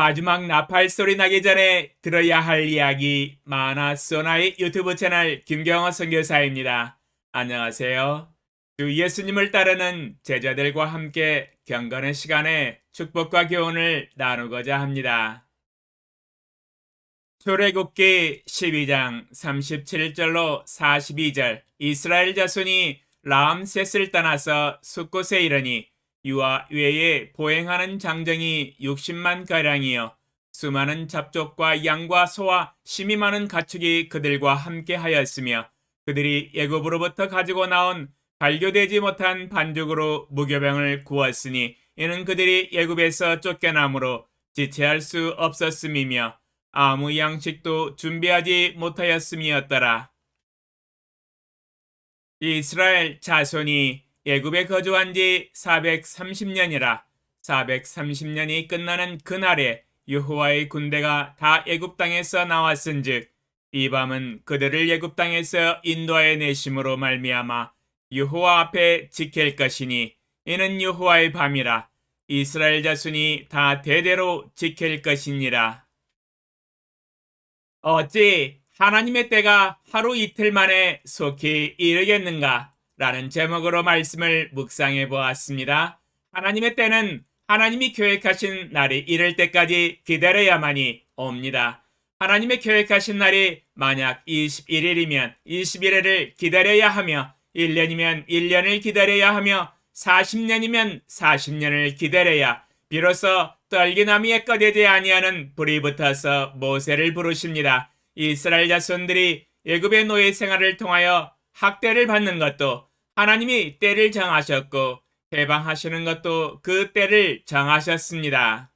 마지막 나팔 소리 나기 전에 들어야 할 이야기 마나소나의 유튜브 채널 김경호 선교사입니다. 안녕하세요. 주 예수님을 따르는 제자들과 함께 경건의 시간에 축복과 교훈을 나누고자 합니다. 출애굽기 12장 37절로 42절 이스라엘 자손이 라암셋을 떠나서 숫곳에 이르니 유아 외에 보행하는 장정이 60만 가량이요 수많은 잡족과 양과 소와 심이 많은 가축이 그들과 함께 하였으며 그들이 애굽으로부터 가지고 나온 발교되지 못한 반죽으로 무교병을 구웠으니 이는 그들이 애굽에서 쫓겨나므로 지체할 수 없었음이며 아무 양식도 준비하지 못하였음이었더라. 이스라엘 자손이 애굽에 거주한 지 430년이라 430년이 끝나는 그날에 여호와의 군대가 다 애굽 땅에서 나왔은즉 이 밤은 그들을 애굽 땅에서 인도하여 내심으로 말미암아 여호와 앞에 지킬 것이니 이는 여호와의 밤이라 이스라엘 자손이 다 대대로 지킬 것이니라. 어찌 하나님의 때가 하루 이틀 만에 속히 이르겠는가? 라는 제목으로 말씀을 묵상해 보았습니다. 하나님의 때는 하나님이 계획하신 날이 이를 때까지 기다려야만이 옵니다. 하나님의 계획하신 날이 만약 21일이면 21일을 기다려야 하며 1년이면 1년을 기다려야 하며 40년이면 40년을 기다려야 비로소 떨기나무에 꺼내지 아니하는 불이 붙어서 모세를 부르십니다. 이스라엘 자손들이 애굽의 노예 생활을 통하여 학대를 받는 것도 하나님이 때를 정하셨고 해방하시는 것도 그 때를 정하셨습니다.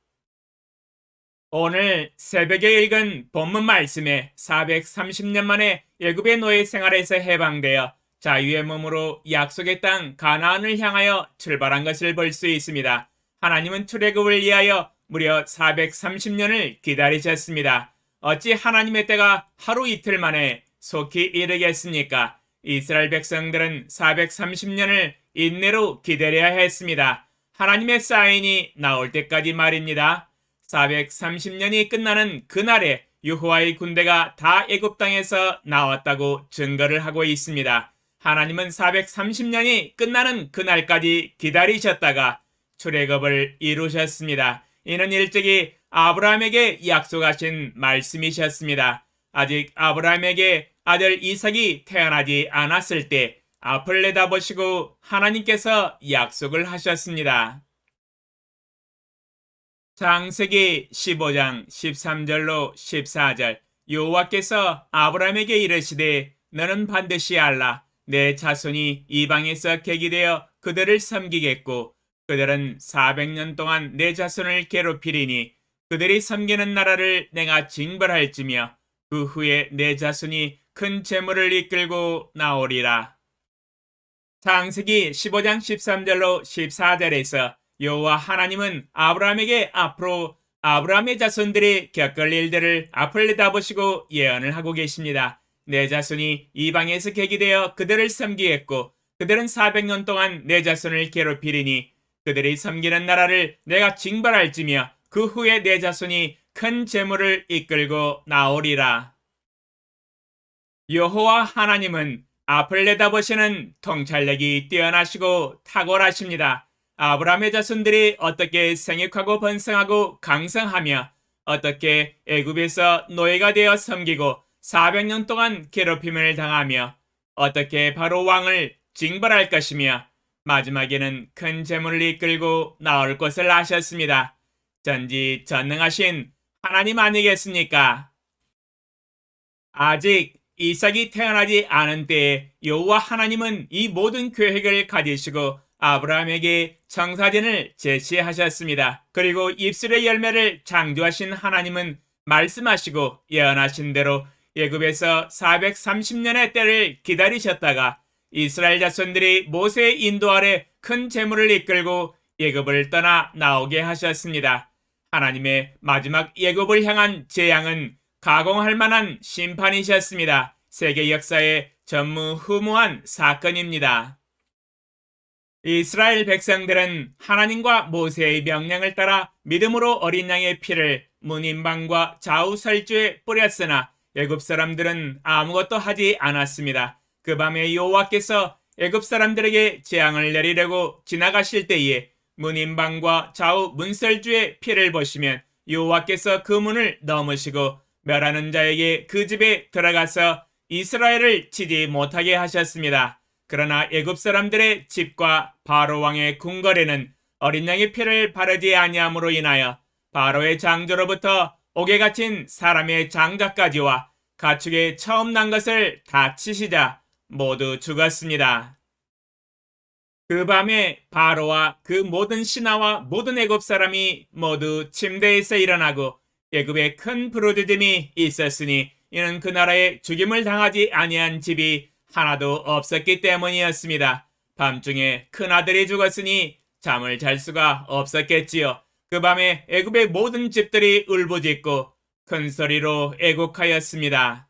오늘 새벽에 읽은 본문 말씀에 430년 만에 애굽의 노예 생활에서 해방되어 자유의 몸으로 약속의 땅 가나안을 향하여 출발한 것을 볼 수 있습니다. 하나님은 출애굽을 위하여 무려 430년을 기다리셨습니다. 어찌 하나님의 때가 하루 이틀 만에 속히 이르겠습니까? 이스라엘 백성들은 430년을 인내로 기다려야 했습니다. 하나님의 사인이 나올 때까지 말입니다. 430년이 끝나는 그날에 여호와의 군대가 다 애굽 땅에서 나왔다고 증거를 하고 있습니다. 하나님은 430년이 끝나는 그날까지 기다리셨다가 출애굽을 이루셨습니다. 이는 일찍이 아브라함에게 약속하신 말씀이셨습니다. 아직 아브라함에게 아들 이삭이 태어나지 않았을 때 앞을 내다보시고 하나님께서 약속을 하셨습니다. 창세기 15장 13절로 14절 여호와께서 아브라함에게 이르시되 너는 반드시 알라 내 자손이 이방에서 객이되어 그들을 섬기겠고 그들은 400년 동안 내 자손을 괴롭히리니 그들이 섬기는 나라를 내가 징벌할지며 그 후에 내 자손이 큰 재물을 이끌고 나오리라. 창세기 15장 13절로 14절에서 여호와 하나님은 아브라함에게 앞으로 아브라함의 자손들이 겪을 일들을 앞을 내다보시고 예언을 하고 계십니다. 내 자손이 이방에서 객이 되어 그들을 섬기겠고 그들은 400년 동안 내 자손을 괴롭히리니 그들이 섬기는 나라를 내가 징벌할지며 그 후에 내 자손이 큰 재물을 이끌고 나오리라. 여호와 하나님은 앞을 내다보시는 통찰력이 뛰어나시고 탁월하십니다. 아브라함의 자손들이 어떻게 생육하고 번성하고 강성하며 어떻게 애굽에서 노예가 되어 섬기고 400년 동안 괴롭힘을 당하며 어떻게 바로 왕을 징벌할 것이며 마지막에는 큰 재물을 이끌고 나올 것을 아셨습니다. 전지전능하신 하나님 아니겠습니까? 아직 이삭이 태어나지 않은 때에 여호와 하나님은 이 모든 계획을 가지시고 아브라함에게 청사진을 제시하셨습니다. 그리고 입술의 열매를 창조하신 하나님은 말씀하시고 예언하신 대로 애굽에서 430년의 때를 기다리셨다가 이스라엘 자손들이 모세의 인도 아래 큰 재물을 이끌고 애굽을 떠나 나오게 하셨습니다. 하나님의 마지막 애굽을 향한 재앙은 가공할 만한 심판이셨습니다. 세계 역사의 전무후무한 사건입니다. 이스라엘 백성들은 하나님과 모세의 명령을 따라 믿음으로 어린 양의 피를 문인방과 좌우설주에 뿌렸으나 애굽 사람들은 아무것도 하지 않았습니다. 그 밤에 여호와께서 애굽 사람들에게 재앙을 내리려고 지나가실 때에 문인방과 좌우 문설주의 피를 보시면 여호와께서 그 문을 넘으시고 멸하는 자에게 그 집에 들어가서 이스라엘을 치지 못하게 하셨습니다. 그러나 애굽 사람들의 집과 바로 왕의 궁궐에는 어린 양의 피를 바르지 아니함으로 인하여 바로의 장조로부터 옥에 갇힌 사람의 장자까지와 가축의 처음 난 것을 다 치시자 모두 죽었습니다. 그 밤에 바로와 그 모든 신하와 모든 애굽 사람이 모두 침대에서 일어나고 애굽에 큰 부르짖음이 있었으니 이는 그 나라에 죽임을 당하지 아니한 집이 하나도 없었기 때문이었습니다. 밤중에 큰아들이 죽었으니 잠을 잘 수가 없었겠지요. 그 밤에 애굽의 모든 집들이 울부짖고 큰 소리로 애곡하였습니다.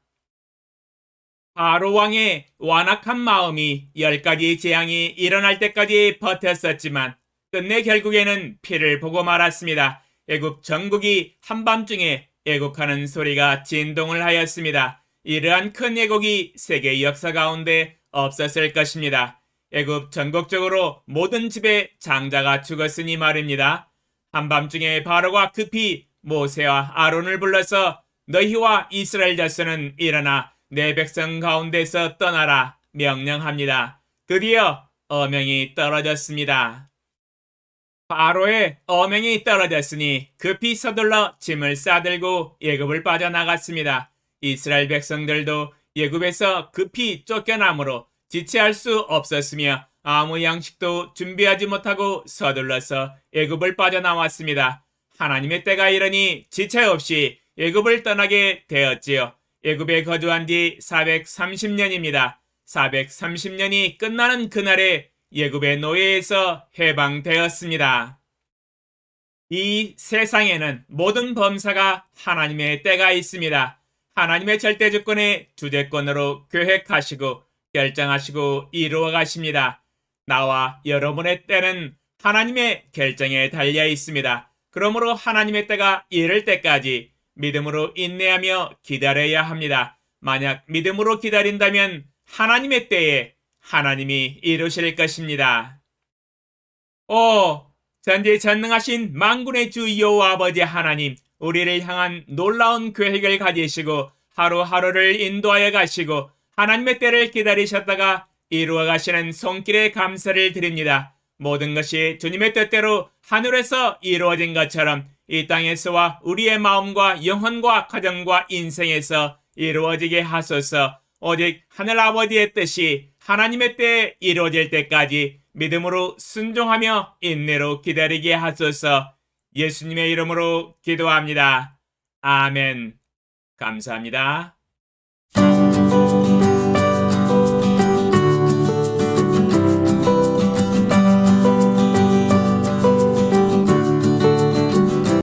바로 왕의 완악한 마음이 10가지 재앙이 일어날 때까지 버텼었지만 끝내 결국에는 피를 보고 말았습니다. 애굽 전국이 한밤중에 애곡하는 소리가 진동을 하였습니다. 이러한 큰 애곡이 세계 역사 가운데 없었을 것입니다. 애굽 전국적으로 모든 집에 장자가 죽었으니 말입니다. 한밤중에 바로가 급히 모세와 아론을 불러서 너희와 이스라엘 자손은 일어나 내 백성 가운데서 떠나라 명령합니다. 드디어 어명이 떨어졌습니다. 바로의 어명이 떨어졌으니 급히 서둘러 짐을 싸들고 애굽을 빠져나갔습니다. 이스라엘 백성들도 애굽에서 급히 쫓겨나므로 지체할 수 없었으며 아무 양식도 준비하지 못하고 서둘러서 애굽을 빠져나왔습니다. 하나님의 때가 이르니 지체 없이 애굽을 떠나게 되었지요. 애굽에 거주한 지 430년입니다. 430년이 끝나는 그날에 애굽의 노예에서 해방되었습니다. 이 세상에는 모든 범사가 하나님의 때가 있습니다. 하나님의 절대주권의 주재권으로 계획하시고 결정하시고 이루어 가십니다. 나와 여러분의 때는 하나님의 결정에 달려 있습니다. 그러므로 하나님의 때가 이를 때까지 믿음으로 인내하며 기다려야 합니다. 만약 믿음으로 기다린다면 하나님의 때에 하나님이 이루실 것입니다. 오, 전지전능하신 만군의 주 여호와 아버지 하나님, 우리를 향한 놀라운 계획을 가지시고 하루하루를 인도하여 가시고 하나님의 때를 기다리셨다가 이루어 가시는 손길에 감사를 드립니다. 모든 것이 주님의 뜻대로 하늘에서 이루어진 것처럼 이 땅에서와 우리의 마음과 영혼과 가정과 인생에서 이루어지게 하소서. 오직 하늘 아버지의 뜻이 하나님의 때에 이루어질 때까지 믿음으로 순종하며 인내로 기다리게 하소서. 예수님의 이름으로 기도합니다. 아멘. 감사합니다.